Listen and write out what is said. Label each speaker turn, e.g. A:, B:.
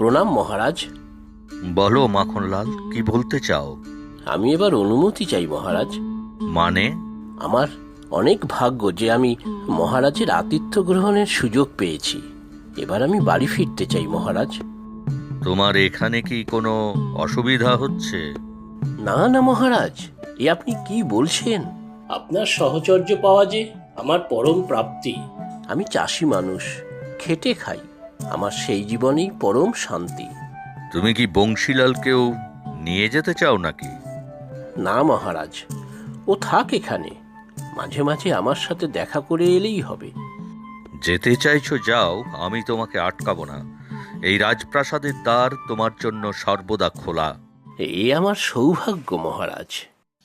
A: প্রণাম মহারাজ।
B: বলো মাখনলাল, কি বলতে চাও?
A: আমি এবার অনুমতি চাই মহারাজ।
B: মানে?
A: আমার অনেক ভাগ্য যে আমি মহারাজের আতিথ্য গ্রহণের সুযোগ পেয়েছি। এবার আমি বাড়ি ফিরতে চাই মহারাজ।
B: তোমার এখানে কি কোনো অসুবিধা হচ্ছে?
A: না না মহারাজ, এ আপনি কি বলছেন? আপনার সহচর্য পাওয়া যে আমার পরম প্রাপ্তি। আমি চাষি মানুষ, খেটে খাই। আমার সেই জীবনেই পরম শান্তি।
B: তুমি কি বংশীলালকেও নিয়ে যেতে চাও নাকি?
A: না মহারাজ, ও থাক এখানে। মাঝে মাঝে আমার সাথে দেখা করে এলেই হবে।
B: যেতে চাইছো যাও, আমি তোমাকে আটকাবো না। এই রাজপ্রাসাদের দ্বার তোমার জন্য সর্বদা খোলা।
A: এ আমার সৌভাগ্য মহারাজ।